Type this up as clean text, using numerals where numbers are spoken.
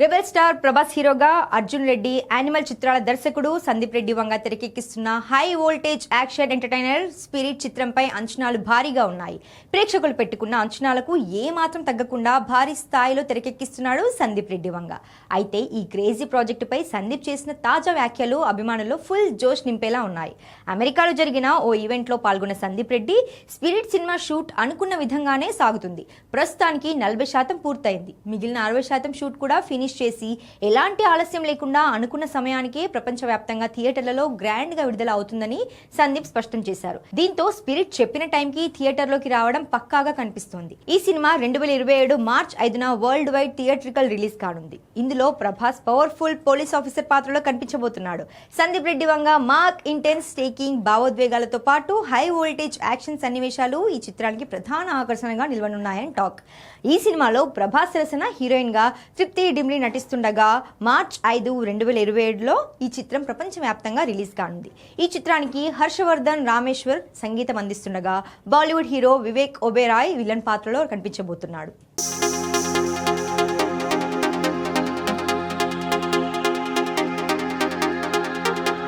Rebel star Prabhas హీరోగా Arjun Reddy, Animal చిత్రాల దర్శకుడు సందీప్ రెడ్డి వంగ తెరకెక్కిస్తున్న high voltage action entertainer Spirit చిత్రంపై అంచనాలు భారీగా ఉన్నాయి. ప్రేక్షకులు పెట్టుకున్న అంచనాలకు ఏమాత్రం తగ్గకుండా భారీ స్థాయిలో తెరకెక్కిస్తున్నాడు సందీప్ రెడ్డి వంగ. అయితే ఈ క్రేజీ ప్రాజెక్టుపై సందీప్ చేసిన తాజా వ్యాఖ్యలు అభిమానుల్లో ఫుల్ జోష్ నింపేలా ఉన్నాయి. అమెరికాలో జరిగిన ఓ ఈవెంట్లో పాల్గొన్న Sandeep Reddy, spirit cinema shoot అనుకున్న విధంగానే సాగుతుంది. ప్రస్తుతానికి 40% పూర్తయింది. మిగిలిన 60% షూట్ కూడా ఫినిష్ చేసి ఎలాంటి ఆలస్యం లేకుండా అనుకున్న సమయానికే ప్రపంచవ్యాప్తంగా థియేటర్లలో గ్రాండ్ గా విడుదల అవుతుందని సందీప్ స్పష్టం చేశారు. దీంతో స్పిరిట్ చెప్పిన టైంకి థియేటర్లోకి రావడం పక్కాగా కనిపిస్తోంది. ఈ సినిమా 2027 మార్చ్ 5న వరల్డ్ వైడ్ థియేట్రికల్ రిలీజ్ కానుంది. ఇందులో ప్రభాస్ పవర్ఫుల్ పోలీస్ ఆఫీసర్ పాత్రలో కనిపించబోతున్నాడు. Sandeep Reddy Vanga mark intense taking భావోద్వేగాలతో పాటు హై వోల్టేజ్ యాక్షన్ సన్నివేశాలు ఈ చిత్రానికి ప్రధాన ఆకర్షణగా నిలవనున్నాయని టాక్. ఈ సినిమాలో ప్రభాస్ సరసన హీరోయిన్ గా తృప్తి డిమ్లీ నటిస్తుండగా మార్చ్ 5, 2027లో ఈ చిత్రం ప్రపంచవ్యాప్తంగా రిలీజ్ కానుంది. ఈ చిత్రానికి హర్షవర్ధన్ రామేశ్వర్ సంగీతం అందిస్తుండగా బాలీవుడ్ హీరో వివేక్ ఒబెరాయ్ విలన్ పాత్రలో కనిపించబోతున్నాడు.